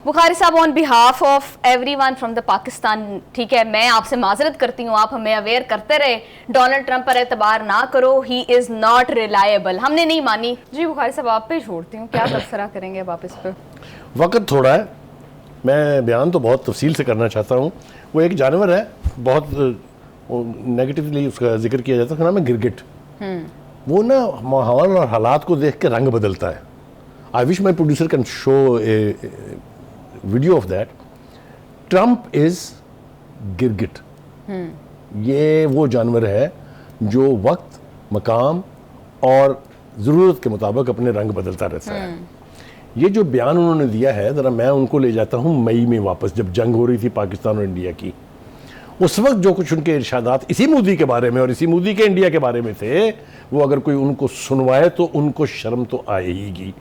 बुखारी साहब, on behalf of everyone from the Pakistan, ठीक है, मैं आपसे माजरत करती हूँ, आप हमें अवेयर करते रहे, डोनाल्ड ट्रंप पर एतबार ना करो, ही इज नॉट रिलायबल। हमने नहीं मानी। जी बुखारी साहब, आप पे छोड़ती हूँ, क्या तबसरा करेंगे आप इस पर? वक्त थोड़ा है, मैं बयान तो बहुत तफसील से करना चाहता हूँ। वो एक जानवर है, बहुत नेगेटिवली उसका जिक्र किया जाता है, उसका नाम है गिरगिट। वो ना माहौल और हालात को देख के रंग बदलता है। I wish my producer can show A video of that. Trump is गिरगिट। ये वो जानवर है जो वक्त, मकाम और ज़रूरत के मुताबिक अपने रंग बदलता रहता है। ये जो बयान उन्होंने दिया है, ज़रा मैं उनको ले जाता हूँ मई में वापस, जब जंग हो रही थी पाकिस्तान और इंडिया की। उस वक्त जो कुछ उनके इरशादात इसी मोदी के बारे में और इसी मोदी के इंडिया के बारे में थे, वो अगर कोई उनको सुनवाए तो उनको शर्म तो आएगी।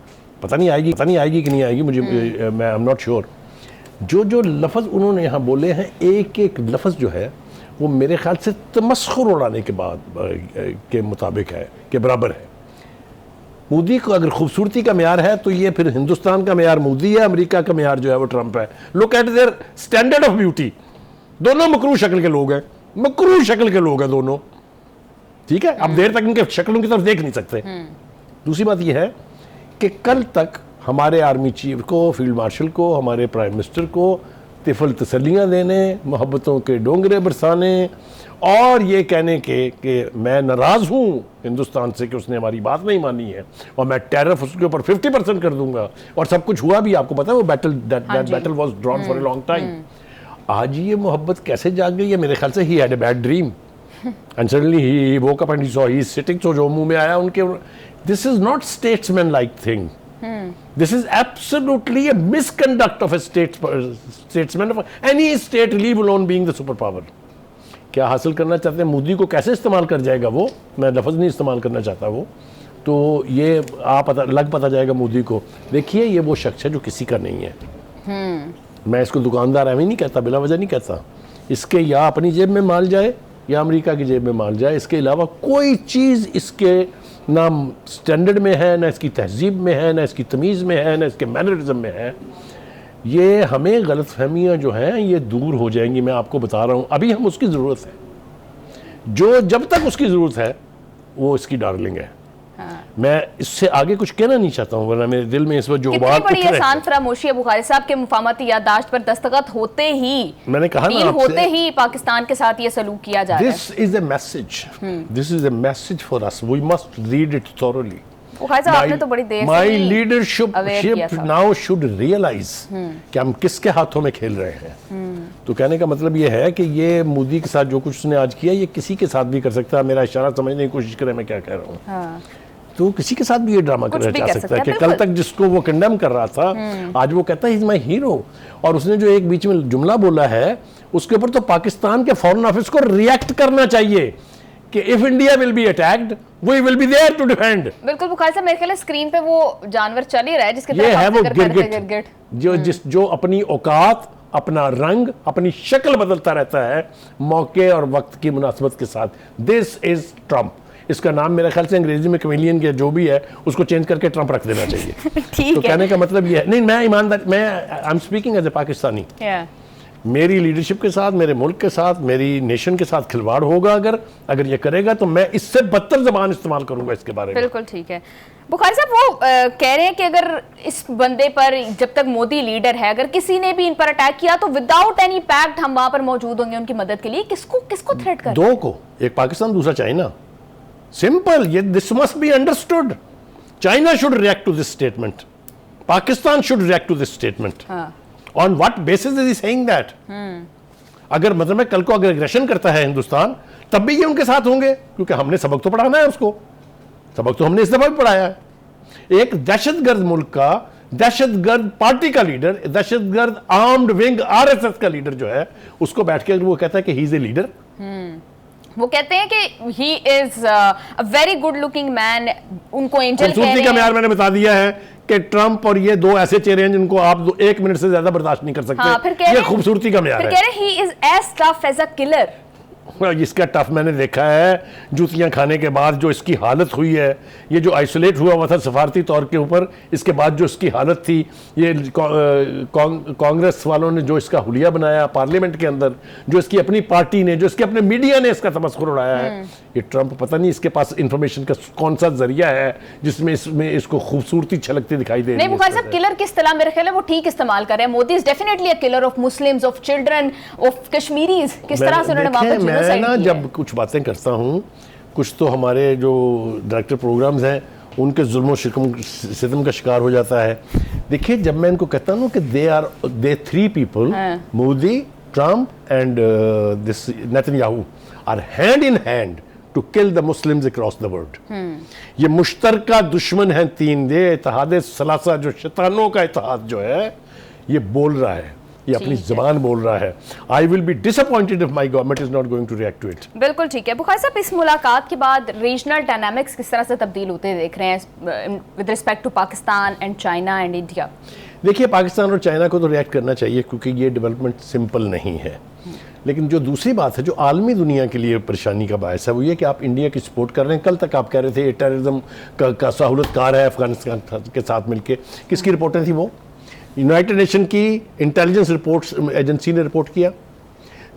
पता नहीं आएगी कि नहीं आएगी, मुझे मैं आई एम नॉट श्योर। जो लफ्ज़ उन्होंने यहाँ बोले हैं, एक एक लफ्ज़ जो है वो मेरे ख्याल से तमस्खुर उड़ाने के बाद के मुताबिक है, के बराबर है। मोदी को अगर खूबसूरती का मेयार है तो ये फिर हिंदुस्तान का मेयार मोदी है, अमेरिका का मेयार जो है वो ट्रंप है। Look at their standard of beauty. दोनों मकरू शक्ल के लोग हैं, मकरू शक्ल के लोग हैं दोनों, ठीक है। अब देर तक इनके शक्लों की तरफ देख नहीं सकते। दूसरी बात यह है कि कल तक हमारे आर्मी चीफ को, फील्ड मार्शल को, हमारे प्राइम मिनिस्टर को तिफल तसल्लियाँ देने, मोहब्बतों के डोंगरे बरसाने और ये कहने के कि मैं नाराज़ हूँ हिंदुस्तान से कि उसने हमारी बात नहीं मानी है और मैं टैरिफ उसके ऊपर 50% कर दूंगा, और सब कुछ हुआ भी। आपको पता है वो battle was drawn for a long time. आज ये मोहब्बत कैसे जाग गई है? मेरे ख्याल से he had a bad dream and suddenly he woke up and he saw he is sitting. तो जो मुंह में आया उनके, this is not statesman like thing. This is absolutely a misconduct of a statesman of any state, leave alone being the superpower. क्या हासिल करना चाहते हैं? मोदी को कैसे इस्तेमाल कर जाएगा वो, मैं लफ्ज़ नहीं इस्तेमाल करना चाहता वो, तो ये पता जाएगा मोदी को। देखिए ये वो शख्स है जो किसी का नहीं है। मैं इसको दुकानदार एवं नहीं कहता, बिला वजह नहीं कहता। इसके या अपनी जेब में माल जाए या अमेरिका की जेब में माल जाए, इसके अलावा कोई चीज़ इसके ना स्टैंडर्ड में है, ना इसकी तहजीब में है, ना इसकी तमीज़ में है, ना इसके मैनरिज्म में है। ये हमें गलतफहमियाँ जो हैं ये दूर हो जाएंगी। मैं आपको बता रहा हूँ, अभी हम उसकी ज़रूरत है। जो जब तक उसकी ज़रूरत है वो इसकी डार्लिंग है। हाँ। मैं इससे आगे कुछ कहना नहीं चाहता हूँ, वरना मेरे दिल में इस वक्त जो बात बड़ी आसान फरामोशी है बुखारी साहब के मुफाहमती याददाश्त पर दस्तखत होते ही, मैंने कहा ना, होते ही पाकिस्तान के साथ ये सलूक किया जा रहा है। This is a message for us, we must read it thoroughly. Bukhari साहब, आपने तो बड़ी देर से my leadership now should realize कि हम किसके हाथों में खेल रहे हैं। तो कहने का मतलब ये है कि ये मोदी के साथ जो कुछ उसने आज किया, ये किसी के साथ भी कर सकता है। मेरा इशारा समझने की कोशिश करें मैं क्या कह रहा हूँ। हाँ। तो किसी के साथ भी ये ड्रामा करना चाह सकता है कि कल तक जिसको वो कंडेम कर रहा था, आज वो कहता है ही इज माय हीरो। और उसने जो एक बीच में जुमला बोला है, उसके ऊपर तो पाकिस्तान के फॉरेन ऑफिस को रिएक्ट करना चाहिए कि if India will be attacked we will be there to defend. बिल्कुल बुखारी साहब, मेरे ख्याल स्क्रीन पे वो जानवर चल ही रहा है जिसके ये है वो गिरगिट जो अपनी औकात, अपना रंग, अपनी शक्ल बदलता रहता है मौके और वक्त की मुनासबत के साथ। This is Trump. इसका नाम मेरे ख्याल से अंग्रेजी में कमेलियन के जो भी है उसको चेंज करके ट्रंप रख देना चाहिए। तो कहने का मतलब ये है, नहीं मैं ईमानदार, मैं I am speaking as a Pakistani. मेरी लीडरशिप के साथ, मेरे मुल्क के साथ, मेरी नेशन के साथ खिलवाड़ होगा अगर ये करेगा, तो मैं इससे बदतर ज़बान इस्तेमाल करूंगा इसके बारे में। बिल्कुल ठीक है बुखारी साहब। वो कह रहे हैं कि अगर इस बंदे पर, जब तक मोदी लीडर है, अगर किसी ने भी इन पर अटैक किया तो विदाउट एनी पैक्ट हम वहां पर मौजूद होंगे उनकी मदद के लिए। किसको थ्रेट कर? दो को, एक पाकिस्तान, दूसरा चाइना। सिंपल, ये this must be understood. China should react to this statement, Pakistan should react to this statement. On what basis is he saying that? अगर मतलब मैं कल को अगर एग्रेशन करता है हिंदुस्तान, तब भी ये उनके साथ होंगे, क्योंकि हमने सबक तो पढ़ाना है उसको। सबक तो हमने इस दफा भी पढ़ाया है। एक दहशतगर्द मुल्क का, दहशतगर्द पार्टी का लीडर, दहशतगर्द आर्म्ड विंग आरएसएस का लीडर जो है, उसको बैठ के वो कहता है कि ही इज ए लीडर। वो कहते हैं कि he is a very good looking man, उनको एंजल कह रहे हैं। का म्यार मैंने बता दिया है कि ट्रंप और ये दो ऐसे चेहरे हैं जिनको आप 1 मिनट से ज्यादा बर्दाश्त नहीं कर सकते। हाँ, ये खूबसूरती का म्यार है। फिर कह रहे हैं he is as tough as a killer. इसका टफ मैंने देखा है, जूतियां खाने के बाद जो इसकी हालत हुई है, ये जो आइसोलेट हुआ था सफारती तौर के ऊपर, इसके बाद जो इसकी हालत थी, ये कांग्रेस वालों ने जो इसका हुलिया बनाया पार्लियामेंट के अंदर, जो इसकी अपनी पार्टी ने, जो इसके अपने मीडिया ने इसका तमस्खुर उड़ाया है, ये ट्रंप पता नहीं इसके पास इंफॉर्मेशन का कौन सा जरिया है जिसमें इसमें इसको खूबसूरती छलकती दिखाई दे रही है। नहीं बुखारी साहब, किलर किस तरह मेरे ख्याल है वो ठीक इस्तेमाल कर रहे हैं। Modi is definitely a killer of Muslims, of children, of Kashmiris. किस तरह से उन्होंने वहां पर मैं ना जब कुछ बातें करता हूँ, कुछ तो हमारे जो डायरेक्टर प्रोग्राम्स हैं उनके जुल्म सितम का शिकार हो जाता है। देखिए, जब मैं इनको कहता हूँ कि they three people, Modi, Trump and this Netanyahu are hand in hand to kill the Muslims across the world. ये मुश्तरका दुश्मन हैं तीन। ये इत्तेहाद सलासा, जो शैतानों का इत्तेहाद जो है, ये बोल रहा है, ये अपनी ज़बान बोल रहा है। I will be disappointed if my government is not going to react to it. बिल्कुल ठीक है बुखारी साहब, इस मुलाकात के बाद रीजनल डायनामिक्स किस तरह से तब्दील होते देख रहे हैं with respect to Pakistan and China and India? देखिए, पाकिस्तान और चाइना को तो रिएक्ट करना चाहिए क्योंकि ये डेवलपमेंट सिंपल नहीं है। लेकिन जो दूसरी बात है, जो आलमी दुनिया के लिए परेशानी का बायस है, वो ये कि आप इंडिया की सपोर्ट कर रहे हैं। कल तक आप कह रहे थे टेररिज्म का सहूलतकार है अफगानिस्तान के साथ मिलके। किसकी रिपोर्टें थी वो? यूनाइटेड नेशन की इंटेलिजेंस रिपोर्ट्स एजेंसी ने रिपोर्ट किया,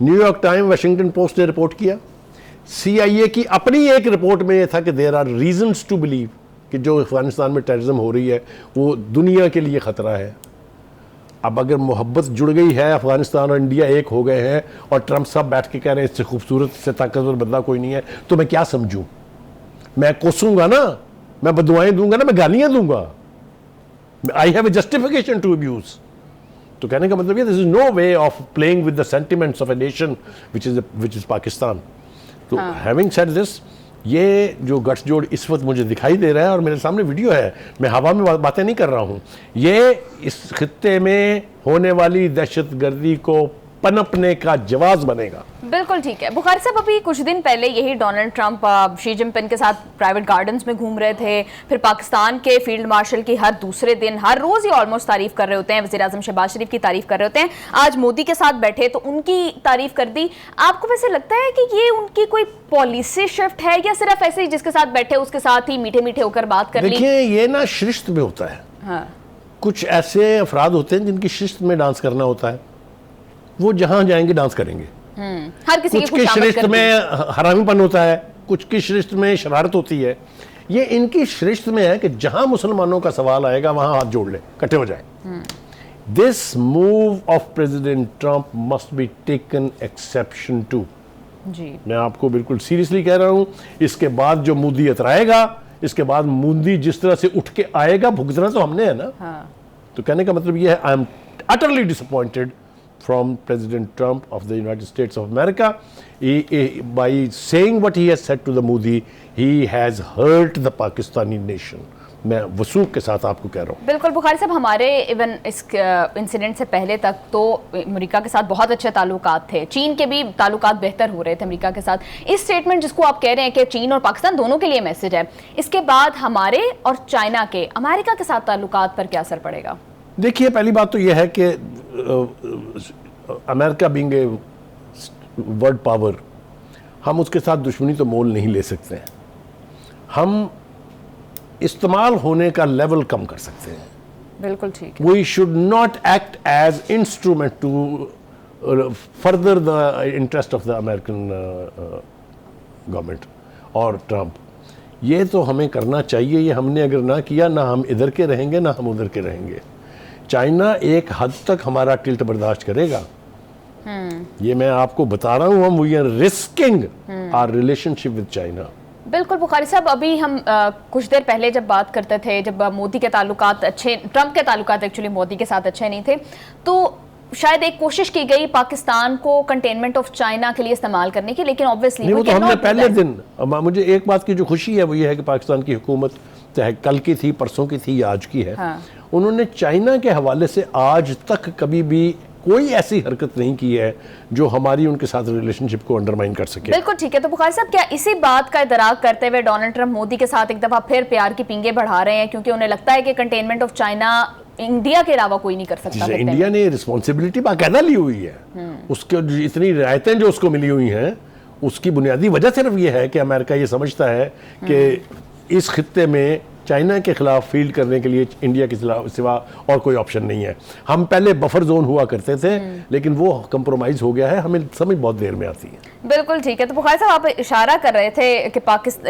न्यूयॉर्क टाइम, वाशिंगटन पोस्ट ने रिपोर्ट किया, CIA की अपनी एक रिपोर्ट में यह था कि there are reasons to believe कि जो अफगानिस्तान में टेररिज्म हो रही है वो दुनिया के लिए ख़तरा है। अब अगर मोहब्बत जुड़ गई है, अफगानिस्तान और इंडिया एक हो गए हैं और ट्रंप साहब बैठ के कह रहे हैं इससे खूबसूरत, इससे ताकतवर बंदा कोई नहीं है, तो मैं क्या समझूं? मैं कोसूंगा ना, मैं बदुआएं दूंगा ना, मैं गालियां दूंगा। I have a justification to abuse. तो कहने का मतलब ये, this is no way of playing with the sentiments of a nation which is Pakistan. तो हैविंग सेड दिस, ये जो गठजोड़ इस वक्त मुझे दिखाई दे रहा है, और मेरे सामने वीडियो है, मैं हवा में बातें नहीं कर रहा हूँ, ये इस खित्ते में होने वाली दहशतगर्दी को पनपने का जवाब बनेगा। बिल्कुल ठीक है बुखारी साहब, अभी कुछ दिन पहले यही डोनाल्ड ट्रंप शी जिनपिंग के साथ प्राइवेट गार्डन्स में घूम रहे थे। फिर पाकिस्तान के फील्ड मार्शल की हर दूसरे दिन, हर रोज ही ऑलमोस्ट तारीफ कर रहे होते हैं। वज़ीर आज़म शहबाज शरीफ की तारीफ कर रहे होते हैं। आज मोदी के साथ बैठे तो उनकी तारीफ कर दी। आपको वैसे लगता है कि ये उनकी कोई पॉलिसी शिफ्ट है या सिर्फ ऐसे ही जिसके साथ बैठे उसके साथ ही मीठे मीठे होकर बात कर ली? देखिए, ये ना शिश्त में होता है। हाँ। कुछ ऐसे अफराद होते हैं जिनकी शिश्त में डांस करना होता है, वो जहां जाएंगे डांस करेंगे। हर किसी कुछ की श्रेष्ठ में हरामीपन होता है, कुछ की श्रेष्ठ में शरारत होती है। ये इनकी श्रेष्ठ में है कि जहां मुसलमानों का सवाल आएगा वहां हाथ जोड़ ले, इकट्ठे हो जाए। This move of president Trump must be taken exception to. जी, मैं आपको बिल्कुल सीरियसली कह रहा हूं। इसके बाद जो मोदी अतराएगा, इसके बाद मोदी जिस तरह से उठ के आएगा, भुगतना तो हमने है ना। हाँ। तो कहने का मतलब ये है, I am utterly disappointed from President Trump of the United States of America. By saying what he has said to the Modi, he has hurt the Pakistani nation. मैं वसूख के साथ आपको कह रहा हूँ। बिल्कुल बुखारी साहब, हमारे इवन इस इंसिडेंट से पहले तक तो अमेरिका के साथ बहुत अच्छे ताल्लुकात थे। चीन के भी ताल्लुकात बेहतर हो रहे थे अमेरिका के साथ। इस स्टेटमेंट जिसको आप कह रहे हैं कि चीन और पाकिस्तान दोनों के लिए मैसेज है, इसके बाद हमारे और चाइना के अमेरिका के साथ ताल्लुकात पर क्या असर पड़ेगा? देखिए, पहली बात तो यह है कि America being a world power, हम उसके साथ दुश्मनी तो मोल नहीं ले सकते हैं। हम इस्तेमाल होने का लेवल कम कर सकते हैं। बिल्कुल ठीक। We should not act as instrument to further the interest of the American government और ट्रंप। ये तो हमें करना चाहिए। ये हमने अगर ना किया, ना हम इधर के रहेंगे ना हम उधर के रहेंगे। चाइना एक हद तक हमारा टिल्ट बर्दाश्त करेगा, ये मैं आपको बता रहा हूं। हम we are risking our relationship with China. बिल्कुल बुखारी साहब, अभी हम कुछ देर पहले जब बात करते थे, जब मोदी के ताल्लुकात अच्छे, ट्रंप के ताल्लुकात एक्चुअली मोदी के साथ अच्छे नहीं थे, तो शायद एक कोशिश की गई पाकिस्तान को कंटेनमेंट ऑफ चाइना के लिए इस्तेमाल करने की, लेकिन ऑब्वियसली वो तो हमने पहले दिन, मुझे एक बात की जो खुशी है वो ये है कि पाकिस्तान की हुकूमत चाहे कल की थी, परसों की थी या आज की है, हाँ। उन्होंने चाइना के हवाले से आज तक कभी भी कोई ऐसी हरकत नहीं की है जो हमारी उनके साथ रिलेशनशिप को अंडरमाइन कर सके। बिल्कुल ठीक है। तो बुखारी साहब, क्या इसी बात का इदराक करते हुए डोनाल्ड ट्रंप मोदी के साथ एक दफा फिर प्यार की पिंगे बढ़ा रहे हैं, क्योंकि उन्हें लगता है कि कंटेनमेंट ऑफ चाइना इंडिया के अलावा कोई नहीं कर सकता? इंडिया ने रिस्पॉन्सिबिलिटी बाकायदा ली हुई है, उसके इतनी रियायतें जो उसको मिली हुई हैं उसकी बुनियादी वजह सिर्फ ये है कि अमेरिका ये समझता है कि इस खित्ते में चाइना के खिलाफ फील्ड करने के लिए इंडिया के सिवा और कोई ऑप्शन नहीं है। हम पहले बफर जोन हुआ करते थे, लेकिन वो कंप्रोमाइज हो गया है, हमें समझ बहुत देर में आती है। बिल्कुल ठीक है। तो बुखारी साहब आप इशारा कर रहे थे कि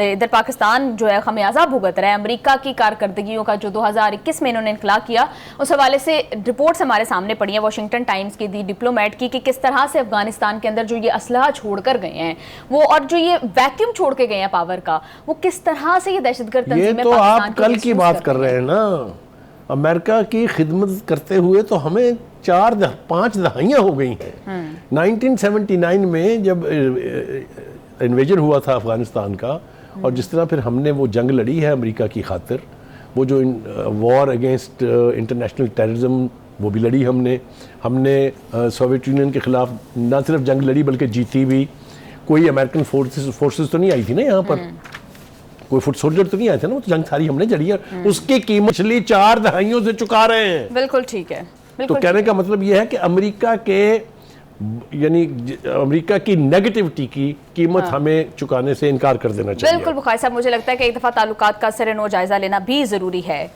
इधर पाकिस्तान जो है खमियाजा भुगत रहा है अमेरिका की कारकर्दगियों का, जो 2021 में इन्होंने इनकला किया। उस हवाले से रिपोर्ट्स हमारे सामने पड़ी हैं वॉशिंगटन टाइम्स की, दी डिप्लोमेट की, कि किस तरह से अफगानिस्तान के अंदर जो ये असलहा छोड़कर गए हैं वो, और जो ये वैक्यूम छोड़ के गए हैं पावर का, वो किस तरह से ये दहशतगर्द ये तंजीमें तो आप पाकिस्तान कल की बात कर रहे हैं ना। अमेरिका की खिदमत करते हुए तो हमें 4-5 दहाइयाँ हो गई हैं। 1979 में जब इन्वेजन हुआ था अफगानिस्तान का, और जिस तरह फिर हमने वो जंग लड़ी है अमेरिका की खातिर, वो जो वॉर अगेंस्ट इंटरनेशनल टेररिज्म वो भी लड़ी हमने सोवियत यूनियन के खिलाफ ना सिर्फ जंग लड़ी बल्कि जीती भी। कोई अमेरिकन फोर्सेस तो नहीं आई थी ना यहाँ पर, कोई फुट सोल्जर तो नहीं आए थे ना, वो तो जंग सारी हमने लड़ी है। उसकी कीमत पिछली 4 दहाइयों से चुका रहे हैं। बिल्कुल ठीक है। तो कहने का मतलब यह है कि अमेरिका की नेगेटिविटी की कीमत हमें चुकाने से इनकार कर देना चाहिए। बिल्कुल बुखारी साहब, मुझे लगता है कि एक दफा ताल्लुकात का सरे नो जायजा लेना भी जरूरी है।